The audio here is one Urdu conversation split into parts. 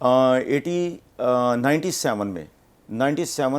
97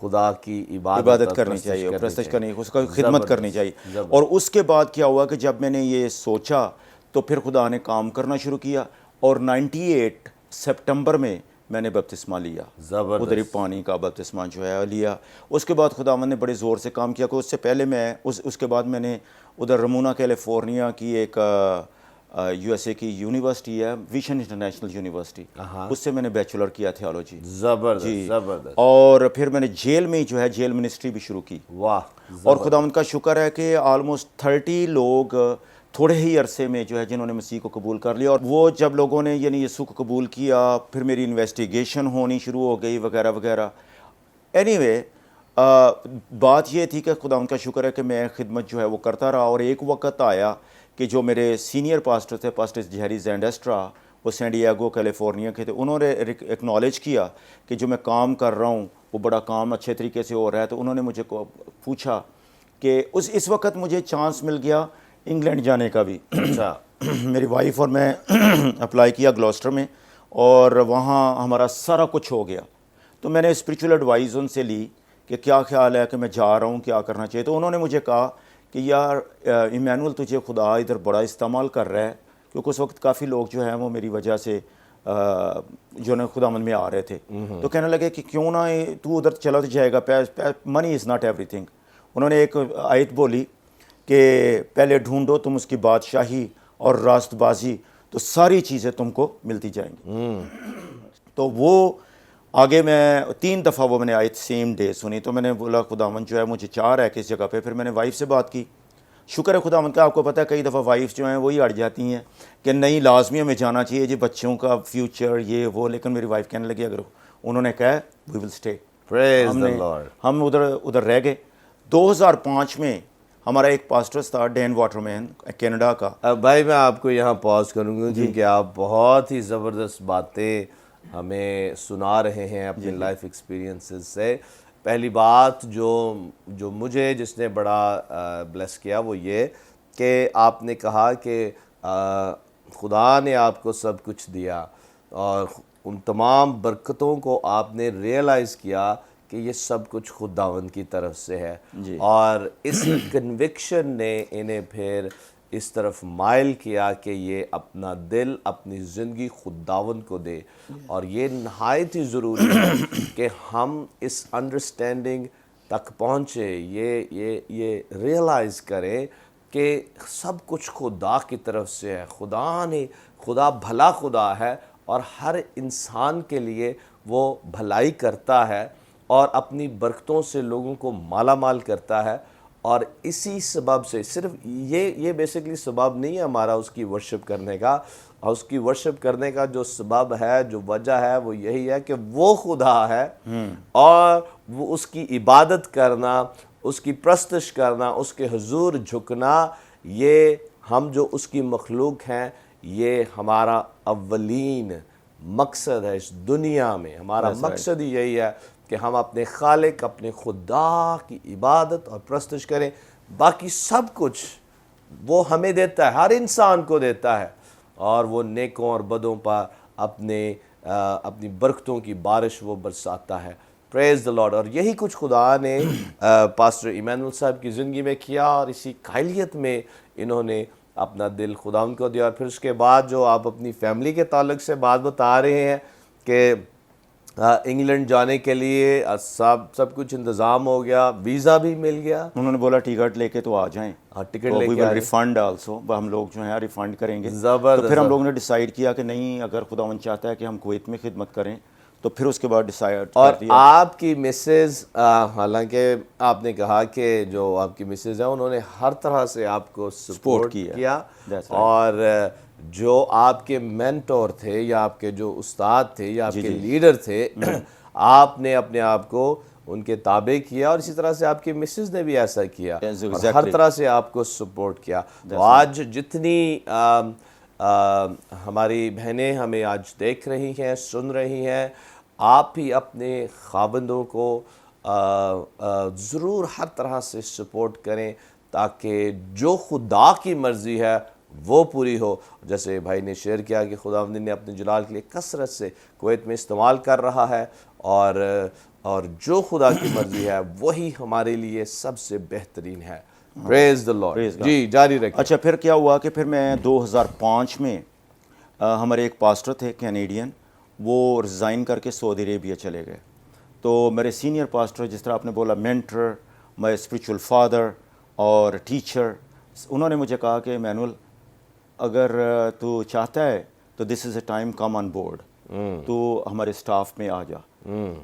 خدا کی عبادت اور کرنی پرستش چاہیے، پرستش کرنی، اس کا خدمت زبردست، کرنی چاہیے. اور اس کے بعد کیا ہوا کہ جب میں نے یہ سوچا تو پھر خدا نے کام کرنا شروع کیا، اور 98 سپٹمبر میں نے بپتسمہ لیا، زبردست. ادھر ہی پانی کا بپتسمہ جو ہے لیا. اس کے بعد خداوند نے بڑے زور سے کام کیا کہ اس سے پہلے میں اس کے بعد میں نے ادھر رمونا کیلیفورنیا کی ایک یو ایس اے کی یونیورسٹی ہے، ویژن انٹرنیشنل یونیورسٹی، اس سے میں نے بیچلر کیا تھیالوجی. زبردست زبردست. اور پھر میں نے جیل میں جو ہے جیل منسٹری بھی شروع کی. واہ. اور خداوند کا شکر ہے کہ آلموسٹ 30 لوگ تھوڑے ہی عرصے میں جو ہے جنہوں نے مسیح کو قبول کر لیا. اور وہ جب لوگوں نے یعنی یسوع کو قبول کیا پھر میری انویسٹیگیشن ہونی شروع ہو گئی وغیرہ وغیرہ. اینی وے بات یہ تھی کہ خداوند کا شکر ہے کہ میں خدمت جو ہے وہ کرتا رہا. اور ایک وقت آیا کہ جو میرے سینئر پاسٹر تھے، پاسٹر جیری زینڈسٹرا، وہ سین ڈیگو کیلیفورنیا کے تھے، انہوں نے ایکنالج کیا کہ جو میں کام کر رہا ہوں وہ بڑا کام اچھے طریقے سے ہو رہا ہے. تو انہوں نے مجھے پوچھا کہ اس وقت مجھے چانس مل گیا انگلینڈ جانے کا بھی. اچھا. میری وائف اور میں اپلائی کیا گلوسٹر میں، اور وہاں ہمارا سارا کچھ ہو گیا. تو میں نے اسپریچول ایڈوائز ان سے لی کہ کیا خیال ہے کہ میں جا رہا ہوں، کیا کرنا چاہیے. تو انہوں نے مجھے کہا کہ یار ایمینول تجھے خدا ادھر بڑا استعمال کر رہا ہے، کیونکہ اس وقت کافی لوگ جو ہیں وہ میری وجہ سے جو نا خداوند میں آ رہے تھے. تو کہنے لگے کہ کیوں نہ تو ادھر چلا تو جائے گا، منی از ناٹ ایوری تھنگ. انہوں نے ایک آیت بولی کہ پہلے ڈھونڈو تم اس کی بادشاہی اور راست بازی تو ساری چیزیں تم کو ملتی جائیں گی. تو وہ آگے میں 3 دفعہ وہ میں نے آیت سیم ڈے سنی. تو میں نے بولا خداوند جو ہے مجھے چاہ رہا ہے کہ اس جگہ پہ. پھر میں نے وائف سے بات کی. شکر ہے خداوند کا، آپ کو پتہ ہے کئی دفعہ وائف جو ہیں وہی اڑ جاتی ہیں کہ نہیں لازمی ہمیں جانا چاہیے جی، بچوں کا فیوچر یہ وہ. لیکن میری وائف کہنے لگی اگر انہوں نے کہا وی ول اسٹے. ہم ادھر رہ گئے. 2005 میں ہمارا ایک پاسٹر تھا ڈین واٹر مین کینیڈا کا. بھائی میں آپ کو یہاں پاز کروں گا کیونکہ آپ بہت ہی زبردست باتیں ہمیں سنا رہے ہیں اپنی لائف ایکسپیرینسز سے. پہلی بات جو مجھے جس نے بڑا بلیس کیا وہ یہ کہ آپ نے کہا کہ خدا نے آپ کو سب کچھ دیا، اور ان تمام برکتوں کو آپ نے ریئلائز کیا کہ یہ سب کچھ خداوند کی طرف سے ہے. اور اس کنوکشن نے انہیں پھر اس طرف مائل کیا کہ یہ اپنا دل، اپنی زندگی خداوند کو دے. اور یہ نہایت ہی ضروری ہے کہ ہم اس انڈرسٹینڈنگ تک پہنچے، یہ ریئلائز کریں کہ سب کچھ خدا کی طرف سے ہے. خدا بھلا خدا ہے، اور ہر انسان کے لیے وہ بھلائی کرتا ہے اور اپنی برکتوں سے لوگوں کو مالا مال کرتا ہے. اور اسی سبب سے صرف یہ بیسیکلی سبب نہیں ہے ہمارا اس کی ورشپ کرنے کا، اور اس کی ورشپ کرنے کا جو سبب ہے، جو وجہ ہے، وہ یہی ہے کہ وہ خدا ہے، اور وہ اس کی عبادت کرنا، اس کی پرستش کرنا، اس کے حضور جھکنا، یہ ہم جو اس کی مخلوق ہیں، یہ ہمارا اولین مقصد ہے اس دنیا میں. ہمارا مقصد ہی یہی ہے کہ ہم اپنے خالق، اپنے خدا کی عبادت اور پرستش کریں. باقی سب کچھ وہ ہمیں دیتا ہے، ہر انسان کو دیتا ہے، اور وہ نیکوں اور بدوں پر اپنی برکتوں کی بارش وہ برساتا ہے. Praise the lord. اور یہی کچھ خدا نے پاسٹر ایمینول صاحب کی زندگی میں کیا، اور اسی قائلیت میں انہوں نے اپنا دل خداوند کو دیا. اور پھر اس کے بعد جو آپ اپنی فیملی کے تعلق سے بات بتا رہے ہیں کہ انگلینڈ جانے کے لیے سب کچھ انتظام ہو گیا، ویزا بھی مل گیا. انہوں نے بولا ٹکٹ لے کے تو آ جائیں. ٹکٹ لے کے ریفنڈ آلسو، ہم لوگ جو ہیں ریفنڈ کریں گے. زبردست. تو پھر ہم لوگوں نے ڈیسائیڈ کیا کہ نہیں، اگر خداوند چاہتا ہے کہ ہم کویت میں خدمت کریں تو پھر اس کے بعد ڈیسائیڈ اور کر دیا. آپ کی مسز، حالانکہ آپ نے کہا کہ جو آپ کی مسز ہیں انہوں نے ہر طرح سے آپ کو سپورٹ کیا، اور جو آپ کے مینٹور تھے یا آپ کے جو استاد تھے یا آپ کے لیڈر تھے، آپ نے اپنے آپ کو ان کے تابع کیا، اور اسی طرح سے آپ کی مسز نے بھی ایسا کیا، اور ہر طرح سے آپ کو سپورٹ کیا. آج جتنی ہماری بہنیں ہمیں آج دیکھ رہی ہیں، سن رہی ہیں، آپ بھی اپنے خاوندوں کو ضرور ہر طرح سے سپورٹ کریں تاکہ جو خدا کی مرضی ہے وہ پوری ہو. جیسے بھائی نے شیئر کیا کہ خداوند نے اپنے جلال کے لیے کثرت سے کویت میں استعمال کر رہا ہے، اور جو خدا کی مرضی ہے وہی ہمارے لیے سب سے بہترین ہے. Praise the lord. جی جاری رکھیں. اچھا پھر کیا ہوا کہ پھر میں 2005 میں ہمارے ایک پاسٹر تھے کینیڈین, وہ ریزائن کر کے سعودی عربیہ چلے گئے. تو میرے سینئر پاسٹر, جس طرح آپ نے بولا مینٹر, مائی اسپریچول فادر اور ٹیچر, انہوں نے مجھے کہا کہ ایمینول اگر تو چاہتا ہے تو دس از a time come on board, تو ہمارے اسٹاف میں آ جا.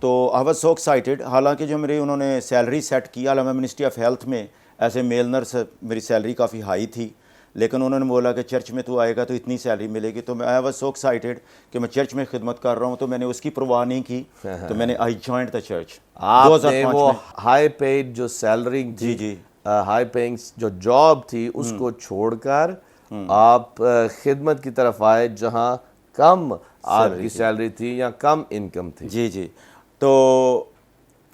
تو آئی واز سو ایکسائٹیڈ. حالانکہ جو میری انہوں نے سیلری سیٹ کیا, میں منسٹری آف ہیلتھ میں ایز اے میل نرس, میری سیلری کافی ہائی تھی, لیکن انہوں نے بولا کہ چرچ میں تو آئے گا تو اتنی سیلری ملے گی. تو میں آئی واز سو ایکسائٹیڈ کہ میں چرچ میں خدمت کر رہا ہوں, تو میں نے اس کی پرواہ نہیں کی, تو میں نے آئی جوائنڈ دا چرچ. آپ نے وہ ہائی پیڈ جو سیلری, جی ہائی پیئنگ جو جاب تھی, اس کو چھوڑ کر آپ خدمت کی طرف آئے جہاں کم آپ کی سیلری تھی یا کم انکم تھی. جی. تو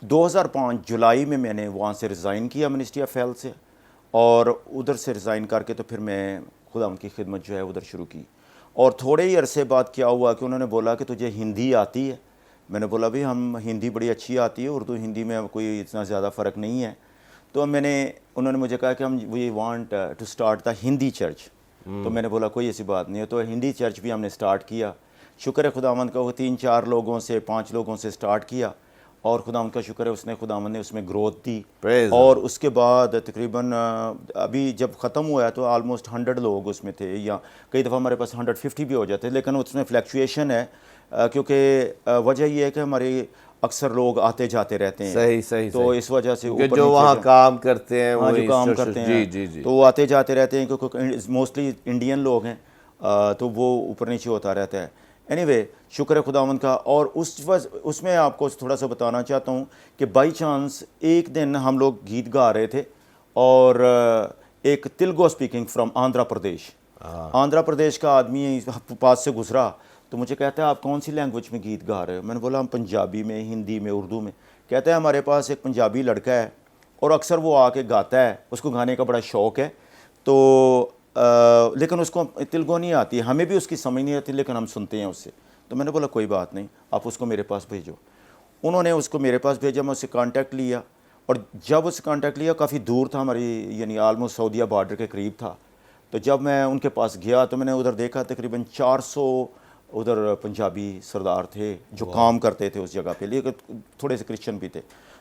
2005 جولائی میں نے وہاں سے ریزائن کیا منسٹری آف ہیلتھ سے, اور ادھر سے ریزائن کر کے تو پھر میں خدا ان کی خدمت جو ہے ادھر شروع کی. اور تھوڑے ہی عرصے بعد کیا ہوا کہ انہوں نے بولا کہ تجھے ہندی آتی ہے. میں نے بولا بھی ہم ہندی بڑی اچھی آتی ہے, اردو ہندی میں کوئی اتنا زیادہ فرق نہیں ہے. تو انہوں نے مجھے کہا کہ ہم we want to start the Hindi church. تو میں نے بولا کوئی ایسی بات نہیں ہے. تو ہندی چرچ بھی ہم نے اسٹارٹ کیا. شکر ہے خداوند کا, وہ 3-4 لوگوں سے 5 لوگوں سے اسٹارٹ کیا, اور خداوند کا شکر ہے خداوند نے اس میں گروتھ دی. اور اس کے بعد تقریباً ابھی جب ختم ہوا ہے تو آلموسٹ 100 لوگ اس میں تھے, یا کئی دفعہ ہمارے پاس 150 بھی ہو جاتے, لیکن اس میں فلیکچویشن ہے, کیونکہ وجہ یہ ہے کہ ہمارے اکثر لوگ آتے جاتے رہتے ہیں. صحیح. تو اس وجہ سے جو وہاں کام کرتے ہیں, جو کام کرتے ہیں, تو وہ آتے جاتے رہتے ہیں, کیونکہ موسٹلی انڈین لوگ ہیں, تو وہ اوپر نیچے ہوتا رہتا ہے. اینی وے شکر ہے خداوند کا. اور اس میں آپ کو تھوڑا سا بتانا چاہتا ہوں کہ بائی چانس ایک دن ہم لوگ گیت گا رہے تھے, اور ایک تلگو اسپیکنگ فرام آندھرا پردیش کا آدمی پاس سے گزرا, تو مجھے کہتا ہے آپ کون سی لینگویج میں گیت گا رہے ہو؟ میں نے بولا ہم پنجابی میں, ہندی میں, اردو میں. کہتا ہے ہمارے پاس ایک پنجابی لڑکا ہے, اور اکثر وہ آ کے گاتا ہے, اس کو گانے کا بڑا شوق ہے, تو لیکن اس کو تلگو نہیں آتی, ہمیں بھی اس کی سمجھ نہیں آتی, لیکن ہم سنتے ہیں اس سے. تو میں نے بولا کوئی بات نہیں, آپ اس کو میرے پاس بھیجو. انہوں نے اس کو میرے پاس بھیجا, میں اس سے کانٹیکٹ لیا, اور جب اس سے کانٹیکٹ لیا کافی دور تھا ہماری, یعنی آلموسٹ سعودیہ بارڈر کے قریب تھا. تو جب میں ان کے پاس گیا تو میں نے ادھر دیکھا تقریباً 400 ادھر پنجابی سردار تھے جو کام کرتے تھے اس جگہ پہ, لیکن تھوڑے سے کرسچن بھی تھے.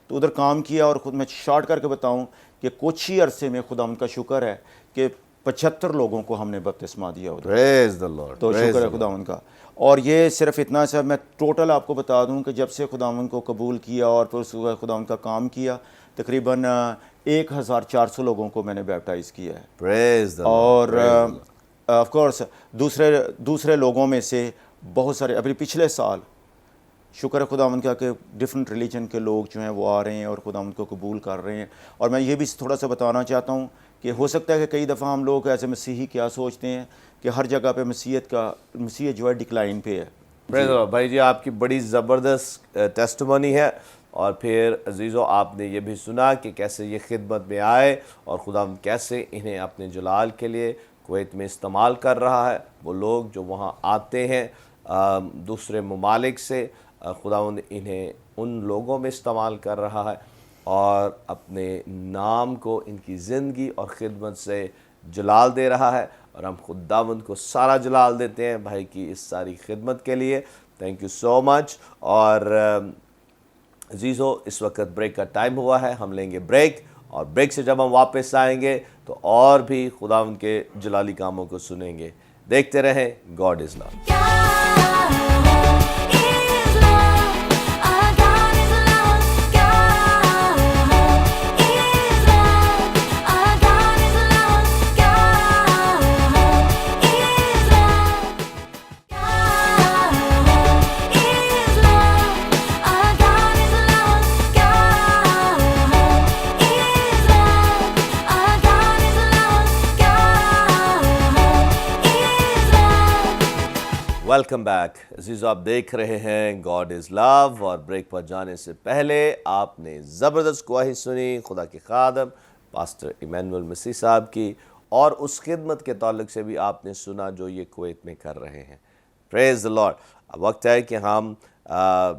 تو ادھر کام کیا, اور خود میں شارٹ کر کے بتاؤں کہ کچھ ہی عرصے میں خدا ان کا شکر ہے کہ 75 لوگوں کو ہم نے بپتسمہ دیا ادھر. پریز دی لارڈ. تو شکر ہے خداوند کا. اور یہ صرف اتنا سا میں ٹوٹل آپ کو بتا دوں کہ جب سے خداوند کو قبول کیا اور پھر اس خداوند کا کام کیا, تقریباً 1400 لوگوں کو میں نے بیپٹائز کیا ہے. پریز دی اور آف کورس دوسرے لوگوں میں سے بہت سارے ابھی پچھلے سال شکر ہے خداوند کا کہ ڈفرینٹ ریلیجن کے لوگ جو ہیں وہ آ رہے ہیں اور خداوند کو قبول کر رہے ہیں. اور میں یہ بھی تھوڑا سا بتانا چاہتا ہوں کہ ہو سکتا ہے کہ کئی دفعہ ہم لوگ ایسے مسیحی کیا سوچتے ہیں کہ ہر جگہ پہ مسیحیت جو ہے ڈکلائن پہ ہے. بھائی جی آپ کی بڑی زبردست ٹیسٹمونی ہے, اور پھر عزیزو آپ نے یہ بھی سنا کہ کیسے یہ خدمت میں آئے اور خدا کیسے انہیں اپنے جلال کے لیے کویت میں استعمال کر رہا ہے. وہ لوگ جو وہاں آتے ہیں دوسرے ممالک سے, خداوند انہیں ان لوگوں میں استعمال کر رہا ہے, اور اپنے نام کو ان کی زندگی اور خدمت سے جلال دے رہا ہے. اور ہم خداوند کو سارا جلال دیتے ہیں بھائی کی اس ساری خدمت کے لیے. تھینک یو سو مچ. اور عزیزو اس وقت بریک کا ٹائم ہوا ہے, ہم لیں گے بریک, اور بریک سے جب ہم واپس آئیں گے تو اور بھی خداوند کے جلالی کاموں کو سنیں گے. دیکھتے رہیں God is love. Welcome back عزیزو, آپ دیکھ رہے ہیں گاڈ از لو. اور بریک پر جانے سے پہلے آپ نے زبردست گواہی سنی خدا کے خادم پاسٹر ایمینول مسیح صاحب کی, اور اس خدمت کے تعلق سے بھی آپ نے سنا جو یہ کویت میں کر رہے ہیں. پریز دی لارڈ. اب وقت ہے کہ ہم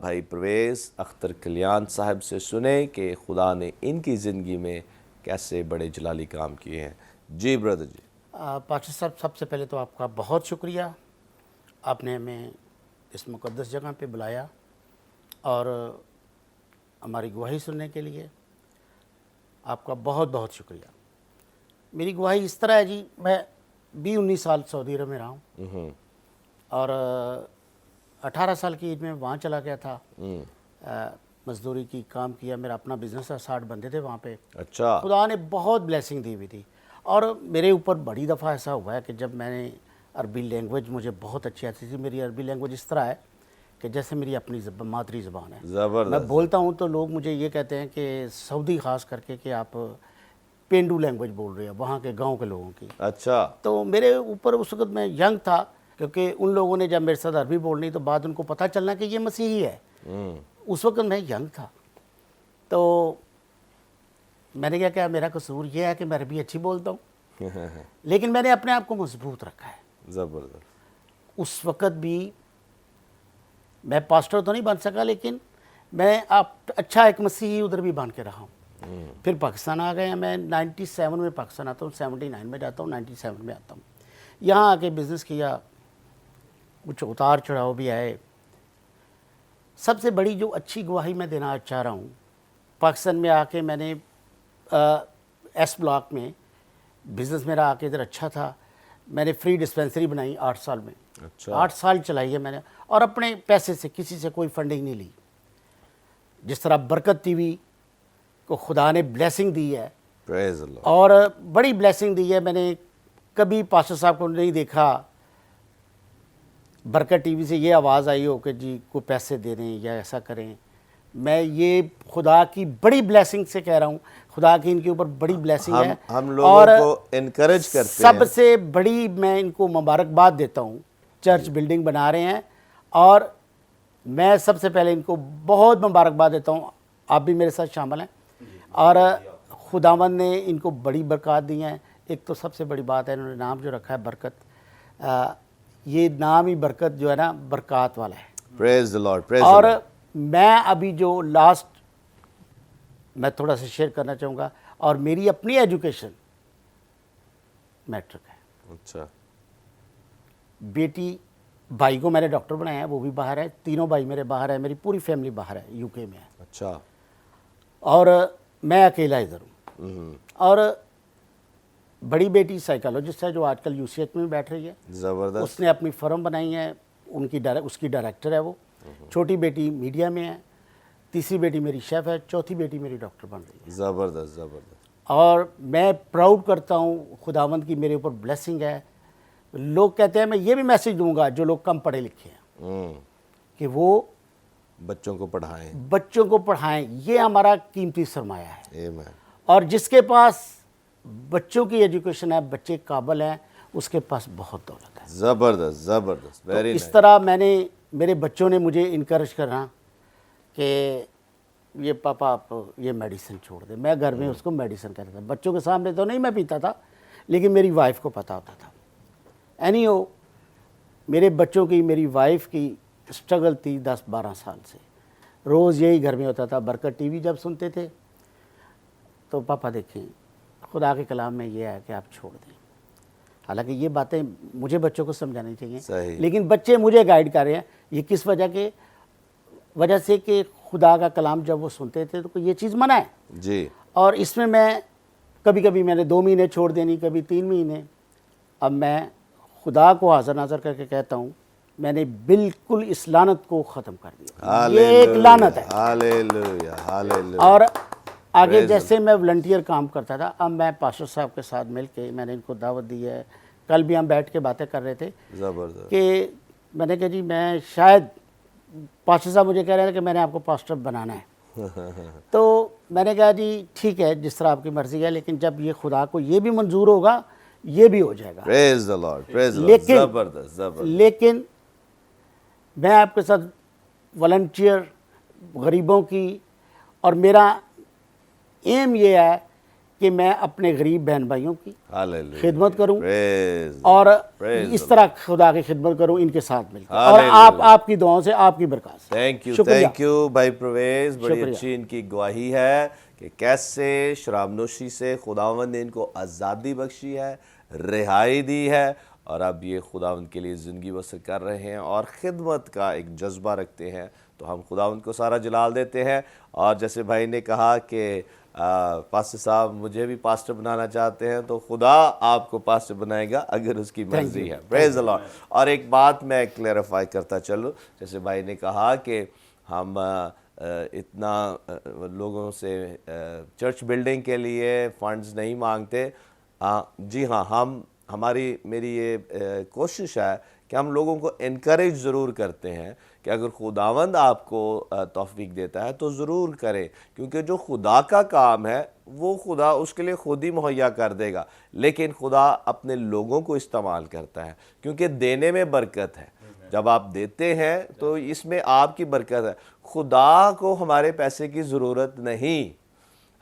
بھائی پرویز اختر کلیان صاحب سے سنیں کہ خدا نے ان کی زندگی میں کیسے بڑے جلالی کام کیے ہیں. جی بردر جی. پاشا صاحب، سب سے پہلے تو آپ کا بہت شکریہ، آپ نے ہمیں اس مقدس جگہ پہ بلایا اور ہماری گواہی سننے کے لیے آپ کا بہت بہت شکریہ. میری گواہی اس طرح ہے جی، میں 19 سال سعودی عرب میں رہا ہوں اور 18 سال کی عید میں وہاں چلا گیا تھا. مزدوری کی کام کیا، میرا اپنا بزنس ہے، 60 بندے تھے وہاں پہ. اچھا. خدا نے بہت بلیسنگ دی ہوئی تھی اور میرے اوپر بڑی دفعہ ایسا ہوا ہے کہ جب میں نے عربی لینگویج مجھے بہت اچھی آتی تھی. میری عربی لینگویج اس طرح ہے کہ جیسے میری اپنی مادری زبان ہے. زبردست. میں بولتا ہوں تو لوگ مجھے یہ کہتے ہیں کہ سعودی خاص کر کے کہ آپ پینڈو لینگویج بول رہے ہیں، وہاں کے گاؤں کے لوگوں کی. اچھا. تو میرے اوپر اس وقت میں ینگ تھا، کیونکہ ان لوگوں نے جب میرے ساتھ عربی بولنی تو بعد ان کو پتہ چلنا کہ یہ مسیحی ہے. اس وقت میں ینگ تھا تو میں نے کیا کہا میرا قصور یہ ہے کہ میں عربی اچھی بولتا ہوں لیکن میں نے اپنے آپ کو مضبوط رکھا ہے. زبردست. اس وقت بھی میں پاسٹر تو نہیں بن سکا لیکن میں اچھا ایک مسیحی ادھر بھی بن کے رہا ہوں. پھر پاکستان آ گئے ہیں. میں 97 میں پاکستان آتا ہوں، 79 میں جاتا ہوں، 97 میں آتا ہوں. یہاں آ کے بزنس کیا، کچھ اتار چڑھاؤ بھی آئے. سب سے بڑی جو اچھی گواہی میں دینا چاہ رہا ہوں، پاکستان میں آ کے میں نے ایس بلاک میں بزنس میرا آ کے ادھر اچھا تھا. میں نے فری ڈسپینسری بنائی 8 سال میں. اچھا. 8 سال چلائی ہے میں نے اور اپنے پیسے سے، کسی سے کوئی فنڈنگ نہیں لی. جس طرح برکت ٹی وی کو خدا نے بلیسنگ دی ہے پریز اللہ. اور بڑی بلیسنگ دی ہے. میں نے کبھی پاسٹر صاحب کو نہیں دیکھا برکت ٹی وی سے یہ آواز آئی ہو کہ جی کو پیسے دے دیں یا ایسا کریں. میں یہ خدا کی بڑی بلیسنگ سے کہہ رہا ہوں، خدا کی ان کے اوپر بڑی بلیسنگ ہے. ہم لوگوں کو انکریج کرتے ہیں. سب سے بڑی میں ان کو مبارکباد دیتا ہوں. چرچ بلڈنگ بنا رہے ہیں اور میں سب سے پہلے ان کو بہت مبارکباد دیتا ہوں. آپ بھی میرے ساتھ شامل ہیں اور خداوند نے ان کو بڑی برکات دی ہیں. ایک تو سب سے بڑی بات ہے انہوں نے نام جو رکھا ہے برکت، یہ نام ہی برکت جو ہے نا برکات والا ہے. Praise the Lord. پریز اور دی لارڈ. میں ابھی جو لاسٹ میں تھوڑا سا شیئر کرنا چاہوں گا، اور میری اپنی ایجوکیشن میٹرک ہے. اچھا. بیٹی بھائی کو میں نے ڈاکٹر بنایا ہے، وہ بھی باہر ہے. تینوں بھائی میرے باہر ہے، میری پوری فیملی باہر ہے، یو کے میں ہے. اچھا. اور میں اکیلا ادھر ہوں. اور بڑی بیٹی سائیکالوجسٹ ہے جو آج کل UCH میں بیٹھ رہی ہے. زبردست. اس نے اپنی فرم بنائی ہے، اس کی ڈائریکٹر ہے وہ. چھوٹی بیٹی میڈیا میں ہے. تیسری بیٹی میری شیف ہے. چوتھی بیٹی میری ڈاکٹر بن رہی ہے. زبردست. زبردست. اور میں پراؤڈ کرتا ہوں خداوند کی میرے اوپر بلیسنگ ہے. لوگ کہتے ہیں، میں یہ بھی میسج دوں گا جو لوگ کم پڑھے لکھے ہیں کہ وہ بچوں کو پڑھائیں. بچوں کو پڑھائیں. یہ ہمارا قیمتی سرمایہ ہے. آمین. اور جس کے پاس بچوں کی ایجوکیشن ہے، بچے قابل ہیں، اس کے پاس بہت دولت ہے. زبردست. زبردست. تو ویری اس طرح میں نے، میرے بچوں نے مجھے انکریج کرنا کہ یہ پاپا آپ یہ میڈیسن چھوڑ دیں. میں گھر میں اس کو میڈیسن کہتا تھا. بچوں کے سامنے تو نہیں میں پیتا تھا لیکن میری وائف کو پتہ ہوتا تھا. اینی ہو، میرے بچوں کی، میری وائف کی اسٹرگل تھی 10-12 سال سے. روز یہی گھر میں ہوتا تھا. برکت ٹی وی جب سنتے تھے تو پاپا دیکھیں خدا کے کلام میں یہ ہے کہ آپ چھوڑ دیں. حالانکہ یہ باتیں مجھے بچوں کو سمجھانی چاہیے صحیح. لیکن بچے مجھے گائیڈ کر رہے ہیں. یہ کس وجہ سے کہ خدا کا کلام جب وہ سنتے تھے تو یہ چیز منع ہے. جی. اور اس میں کبھی کبھی میں نے 2 مہینے چھوڑ دینی، کبھی 3 مہینے. اب میں خدا کو حاضر ناظر کر کے کہتا ہوں میں نے بالکل اس لعنت کو ختم کر دیا. یہ ایک لعنت ہے. ہاللیلویا. ہاللیلویا. اور آگے جیسے میں والنٹیئر کام کرتا تھا، اب میں پاسٹر صاحب کے ساتھ مل کے میں نے ان کو دعوت دی ہے. کل بھی ہم بیٹھ کے باتیں کر رہے تھے زبردست. کہ میں نے کہا جی میں شاید پاسٹر صاحب مجھے کہہ رہے تھے کہ میں نے آپ کو پاسٹر بنانا ہے. تو میں نے کہا جی ٹھیک ہے جس طرح آپ کی مرضی ہے، لیکن جب یہ خدا کو یہ بھی منظور ہوگا یہ بھی ہو جائے گا. پریز the Lord. Praise the lord. زبردست. زبردست. لیکن میں آپ کے ساتھ والنٹیئر غریبوں کی، اور میرا ایم یہ ہے کہ میں اپنے غریب بہن بھائیوں کی Hallelujah. خدمت کروں Praise the اور Praise اس the طرح خدا کی خدمت کروں ان کے ساتھ مل کر، اور آپ کی دعاؤں سے، آپ کی برکات سے۔ تھینک یو بھائی پرویز، بڑی شکریہ۔ اچھی ان کی گواہی ہے کہ کیسے شراب نوشی سے خداوند نے ان کو آزادی بخشی ہے، رہائی دی ہے، اور اب یہ خداوند کے لیے زندگی بسر کر رہے ہیں اور خدمت کا ایک جذبہ رکھتے ہیں۔ تو ہم خداوند کو سارا جلال دیتے ہیں، اور جیسے بھائی نے کہا کہ پاسٹر صاحب مجھے بھی پاسٹر بنانا چاہتے ہیں، تو خدا آپ کو پاسٹر بنائے گا اگر اس کی مرضی ہے۔ Praise the lord. اور ایک بات میں کلیریفائی کرتا چلوں، جیسے بھائی نے کہا کہ ہم اتنا لوگوں سے چرچ بلڈنگ کے لیے فنڈز نہیں مانگتے۔ جی ہاں، میری یہ کوشش ہے کہ ہم لوگوں کو انکریج ضرور کرتے ہیں کہ اگر خداوند آپ کو توفیق دیتا ہے تو ضرور کریں، کیونکہ جو خدا کا کام ہے وہ خدا اس کے لیے خود ہی مہیا کر دے گا، لیکن خدا اپنے لوگوں کو استعمال کرتا ہے، کیونکہ دینے میں برکت ہے۔ جب آپ دیتے ہیں تو اس میں آپ کی برکت ہے۔ خدا کو ہمارے پیسے کی ضرورت نہیں،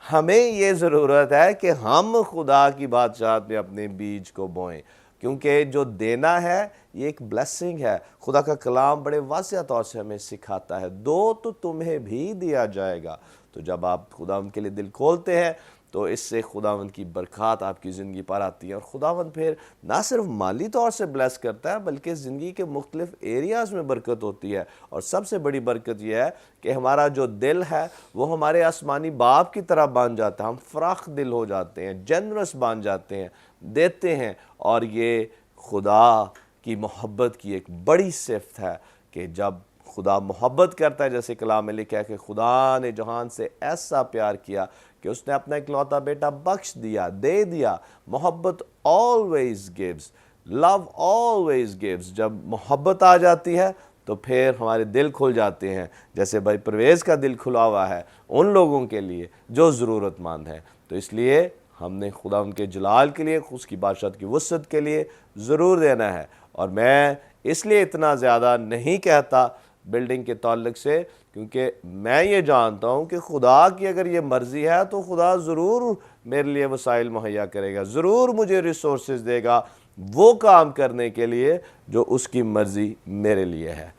ہمیں یہ ضرورت ہے کہ ہم خدا کی بادشاہت میں اپنے بیج کو بوئیں، کیونکہ جو دینا ہے یہ ایک بلیسنگ ہے۔ خدا کا کلام بڑے واضح طور سے ہمیں سکھاتا ہے، دو تو تمہیں بھی دیا جائے گا۔ تو جب آپ خداوند کے لیے دل کھولتے ہیں تو اس سے خداوند کی برکات آپ کی زندگی پر آتی ہے، اور خداوند پھر نہ صرف مالی طور سے بلیس کرتا ہے بلکہ زندگی کے مختلف ایریاز میں برکت ہوتی ہے۔ اور سب سے بڑی برکت یہ ہے کہ ہمارا جو دل ہے وہ ہمارے آسمانی باپ کی طرح بن جاتا ہے، ہم فراخ دل ہو جاتے ہیں، جنرس بن جاتے ہیں، دیتے ہیں، اور یہ خدا کی محبت کی ایک بڑی صفت ہے کہ جب خدا محبت کرتا ہے، جیسے کلام میں لکھا ہے کہ خدا نے جہان سے ایسا پیار کیا کہ اس نے اپنا اکلوتا بیٹا بخش دیا، دے دیا۔ محبت always gives، love always gives۔ جب محبت آ جاتی ہے تو پھر ہمارے دل کھل جاتے ہیں، جیسے بھائی پرویز کا دل کھلا ہوا ہے ان لوگوں کے لیے جو ضرورت مند ہیں۔ تو اس لیے ہم نے خدا ان کے جلال کے لیے، اس کی بادشاہت کی وسعت کے لیے ضرور دینا ہے۔ اور میں اس لیے اتنا زیادہ نہیں کہتا بلڈنگ کے تعلق سے، کیونکہ میں یہ جانتا ہوں کہ خدا کی اگر یہ مرضی ہے تو خدا ضرور میرے لیے وسائل مہیا کرے گا، ضرور مجھے ریسورسز دے گا وہ کام کرنے کے لیے جو اس کی مرضی میرے لیے ہے۔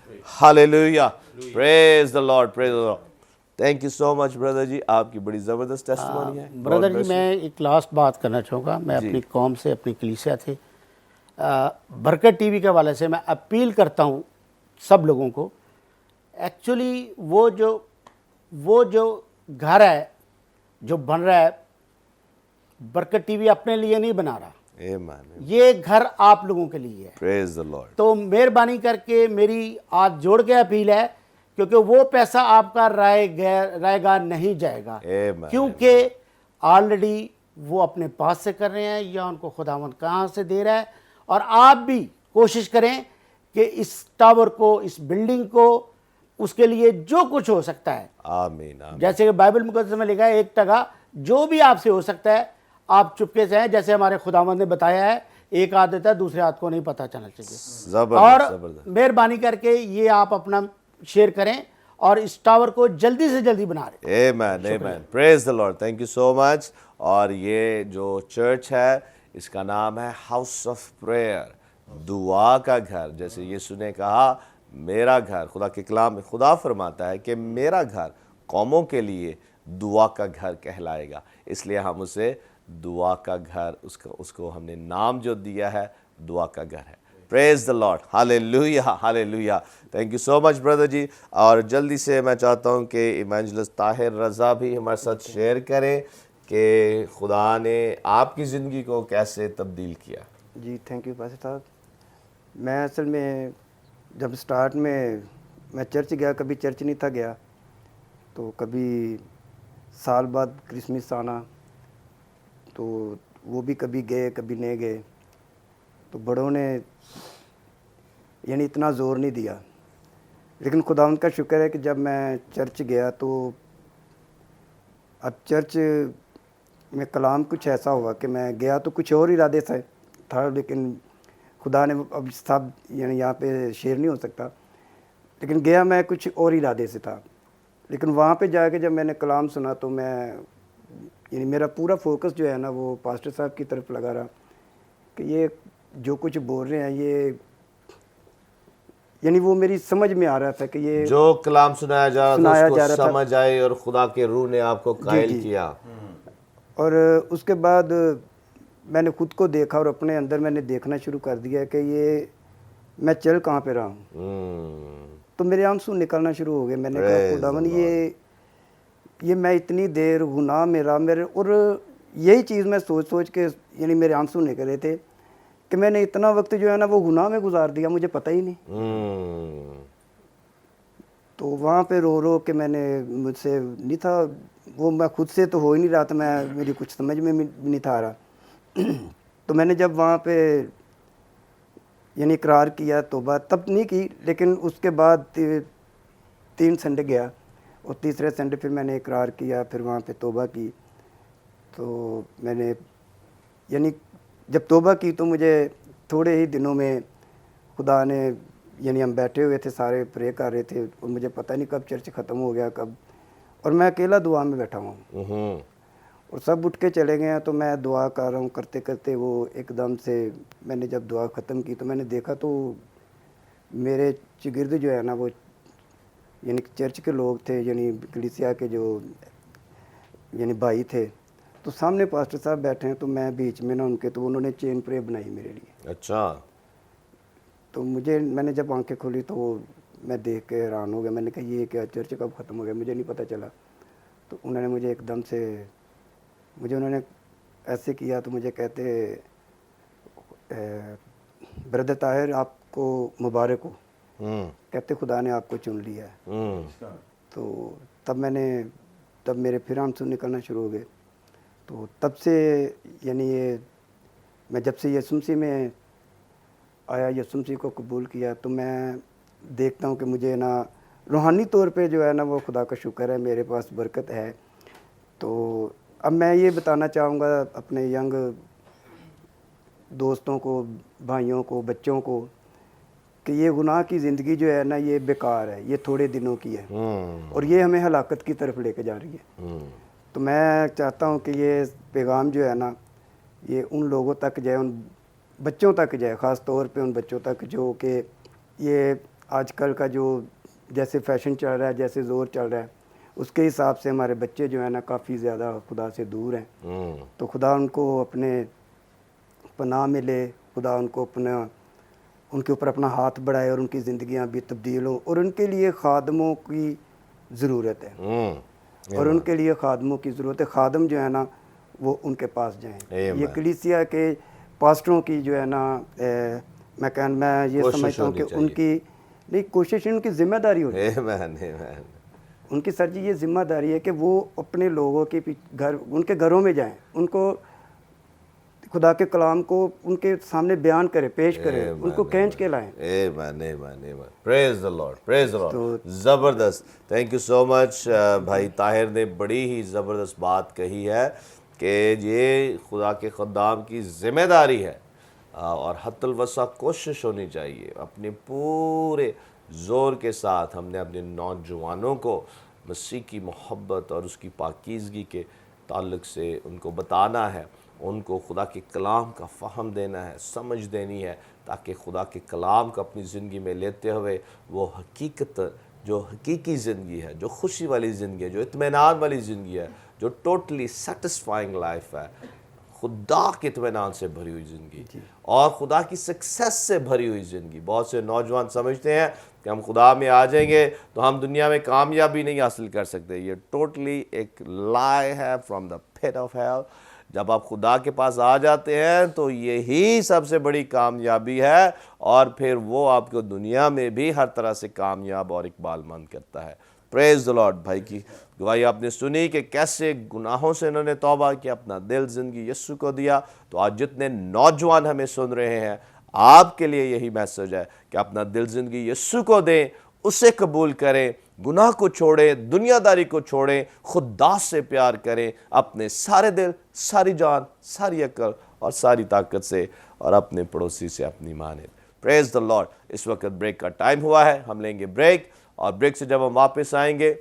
Hallelujah, praise the Lord, praise the Lord. Thank you so much brother ji, آپ کی بڑی زبردست ٹیسٹیمونی ہے۔ بردر جی، میں ایک لاسٹ بات کرنا چاہوں گا۔ میں اپنی قوم سے، اپنی کلیسیا سے، برکت ٹی وی کے حوالے سے میں اپیل کرتا ہوں سب لوگوں کو، ایکچولی وہ جو گھر ہے جو بن رہا ہے، برکت ٹی وی اپنے لیے نہیں بنا رہا، یہ گھر آپ لوگوں کے لیے ہے۔ Praise the lord. تو مہربانی کر کے میری ہاتھ جوڑ کے اپیل ہے، کیونکہ وہ پیسہ آپ کا رائے گاہ نہیں جائے گا، کیونکہ آلریڈی وہ اپنے پاس سے کر رہے ہیں یا ان کو خداوند کہاں سے دے رہا ہے۔ اور آپ بھی کوشش کریں کہ اس ٹاور کو، اس بلڈنگ کو، اس کے لیے جو کچھ ہو سکتا ہے، آمین آمین۔ جیسے کہ بائبل مقدس میں لکھا ہے 1 ٹکا جو بھی آپ سے ہو سکتا ہے آپ چپکے سے ہیں، جیسے ہمارے خداوند نے بتایا ہے، ایک ہاتھ دیتا ہے دوسرے ہاتھ کو نہیں پتہ چلنا چاہیے۔ اور مہربانی کر کے یہ آپ اپنا شیئر کریں اور اس ٹاور کو جلدی سے جلدی بنا رہے۔ آمین آمین، پریز the Lord, thank you so مچ۔ اور یہ جو چرچ ہے اس کا نام ہے ہاؤس آف پریئر، دعا کا گھر۔ جیسے یسوع نے کہا میرا گھر، خدا کے کلام میں خدا فرماتا ہے کہ میرا گھر قوموں کے لیے دعا کا گھر کہلائے گا، اس لیے ہم اسے دعا کا گھر، اس کو ہم نے نام جو دیا ہے دعا کا گھر ہے۔ Praise the Lord, hallelujah hallelujah. Thank you so much brother ji. اور جلدی سے میں چاہتا ہوں کہ ایوانجلسٹ طاہر رضا بھی ہمارے ساتھ شیئر کریں کہ خدا نے آپ کی زندگی کو کیسے تبدیل کیا۔ جی تھینک یو پاسٹر صاحب۔ میں اصل میں جب سٹارٹ میں چرچ گیا، کبھی چرچ نہیں تھا گیا، تو کبھی سال بعد کرسمس آنا، تو وہ بھی کبھی گئے کبھی نہیں گئے، تو بڑوں نے یعنی اتنا زور نہیں دیا۔ لیکن خداوند کا شکر ہے کہ جب میں چرچ گیا تو اب چرچ میں کلام کچھ ایسا ہوا کہ میں گیا تو کچھ اور ارادے سے تھا، لیکن خدا نے اب سب یعنی یہاں پہ شیئر نہیں ہو سکتا، لیکن گیا میں کچھ اور ارادے سے تھا۔ لیکن وہاں پہ جا کے جب میں نے کلام سنا تو میں یعنی میرا پورا فوکس جو ہے نا وہ پاسٹر صاحب کی طرف لگا رہا کہ یہ جو کچھ بول رہے ہیں یہ یعنی وہ میری سمجھ میں آ رہا تھا کہ یہ جو کلام سنایا جا رہا تھا اس کو سمجھ آئے اور خدا کے روح نے آپ کو قائل کیا. اور اس کے بعد میں نے خود کو دیکھا اور اپنے اندر میں نے دیکھنا شروع کر دیا کہ یہ میں چل کہاں پہ رہا ہوں. تو میرے آنسو نکلنا شروع ہو گئے. میں نے کہا خداوند یہ میں اتنی دیر گناہ میرے اور یہی چیز میں سوچ کے یعنی میرے آنسو نکل رہے تھے کہ میں نے اتنا وقت جو ہے نا وہ گناہ میں گزار دیا, مجھے پتہ ہی نہیں. تو وہاں پہ رو کہ میں نے مجھ سے نہیں تھا وہ, میں خود سے تو ہو ہی نہیں رہا تھا, میری کچھ سمجھ میں بھی نہیں تھا آ رہا. تو میں نے جب وہاں پہ یعنی اقرار کیا توبہ تب نہیں کی, لیکن اس کے بعد 3 سنڈے گیا اور تیسرے سنڈے پھر میں نے اقرار کیا, پھر وہاں پہ توبہ کی. تو میں نے یعنی جب توبہ کی تو مجھے تھوڑے ہی دنوں میں خدا نے یعنی ہم بیٹھے ہوئے تھے سارے پرے کر رہے تھے اور مجھے پتہ نہیں کب چرچ ختم ہو گیا کب, اور میں اکیلا دعا میں بیٹھا ہوں اور سب اٹھ کے چلے گئے ہیں. تو میں دعا کر رہا ہوں کرتے کرتے وہ ایک دم سے میں نے جب دعا ختم کی تو میں نے دیکھا تو میرے چگرد جو ہے نا وہ یعنی چرچ کے لوگ تھے, یعنی کلیسیا کے جو یعنی بھائی تھے, تو سامنے پاسٹر صاحب بیٹھے ہیں تو میں بیچ میں نا ان کے, تو انہوں نے چین پرے بنائی میرے لیے. اچھا. تو میں نے جب آنکھیں کھولی تو میں دیکھ کے حیران ہو گیا. میں نے کہا یہ کیا, چرچ کب ختم ہو گیا, مجھے نہیں پتہ چلا. تو انہوں نے مجھے ایک دم سے انہوں نے ایسے کیا تو مجھے کہتے بردر طاہر آپ کو مبارک ہو, کہتے خدا نے آپ کو چن لیا ہے. تو تب میرے پھر آنسو نکلنا شروع ہو گئے. تو تب سے یعنی میں جب سے یسوع مسیح میں آیا, یسوع مسیح کو قبول کیا, تو میں دیکھتا ہوں کہ مجھے نا روحانی طور پہ جو ہے نا وہ خدا کا شکر ہے, میرے پاس برکت ہے. تو اب میں یہ بتانا چاہوں گا اپنے ینگ دوستوں کو, بھائیوں کو, بچوں کو کہ یہ گناہ کی زندگی جو ہے نا یہ بیکار ہے, یہ تھوڑے دنوں کی ہے اور یہ ہمیں ہلاکت کی طرف لے کے جا رہی ہے. تو میں چاہتا ہوں کہ یہ پیغام جو ہے نا یہ ان لوگوں تک جائے, ان بچوں تک جائے, خاص طور پہ ان بچوں تک جو کہ یہ آج کل کا جو جیسے فیشن چل رہا ہے, جیسے زور چل رہا ہے, اس کے حساب سے ہمارے بچے جو ہیں نا کافی زیادہ خدا سے دور ہیں. تو خدا ان کو اپنے پناہ میں لے, خدا ان کو ان کے اوپر اپنا ہاتھ بڑھائے اور ان کی زندگیاں بھی تبدیل ہوں. اور ان کے لیے خادموں کی ضرورت ہے, اور ان کے لیے خادموں کی ضرورت ہے. خادم جو ہے نا وہ ان کے پاس جائیں. یہ کلیسیا کے پاسٹروں کی جو ہے نا میں یہ سمجھتا ہوں کہ ان کی نہیں کوشش, ان کی ذمہ داری ہوتی ہے. ان کی سر جی یہ ذمہ داری ہے کہ وہ اپنے لوگوں کے ان کے گھروں میں جائیں, ان کو خدا کے کلام کو ان کے سامنے بیان کرے, پیش کرے, ان کو کھینچ کے لائیں. پریز the Lord, praise the lord. زبردست, تھینک یو سو مچ. بھائی طاہر نے بڑی ہی زبردست بات کہی ہے کہ یہ خدا کے خدام کی ذمہ داری ہے اور حتی الوسع کوشش ہونی چاہیے. اپنے پورے زور کے ساتھ ہم نے اپنے نوجوانوں کو مسیح کی محبت اور اس کی پاکیزگی کے تعلق سے ان کو بتانا ہے, ان کو خدا کے کلام کا فہم دینا ہے, سمجھ دینی ہے, تاکہ خدا کے کلام کو اپنی زندگی میں لیتے ہوئے وہ حقیقت, جو حقیقی زندگی ہے, جو خوشی والی زندگی ہے, جو اطمینان والی زندگی ہے, جو ٹوٹلی سیٹسفائنگ لائف ہے, خدا کے اطمینان سے بھری ہوئی زندگی اور خدا کی سکسیس سے بھری ہوئی زندگی. بہت سے نوجوان سمجھتے ہیں کہ ہم خدا میں آ جائیں گے تو ہم دنیا میں کامیابی نہیں حاصل کر سکتے. یہ ٹوٹلی ایک لائی ہے from the put of hell. جب آپ خدا کے پاس آ جاتے ہیں تو یہی سب سے بڑی کامیابی ہے, اور پھر وہ آپ کو دنیا میں بھی ہر طرح سے کامیاب اور اقبال مند کرتا ہے. Praise the lord. بھائی کی گواہی آپ نے سنی کہ کیسے گناہوں سے انہوں نے توبہ کیا, اپنا دل زندگی یسوع کو دیا. تو آج جتنے نوجوان ہمیں سن رہے ہیں, آپ کے لیے یہی میسج ہے کہ اپنا دل زندگی یسوع کو دیں, اسے قبول کریں, گناہ کو چھوڑیں, دنیا داری کو چھوڑیں, خدا سے پیار کریں اپنے سارے دل, ساری جان, ساری عقل اور ساری طاقت سے, اور اپنے پڑوسی سے اپنی مانند. پریز دی لارڈ. اس وقت بریک کا ٹائم ہوا ہے, ہم لیں گے بریک, اور بریک سے جب ہم واپس آئیں گے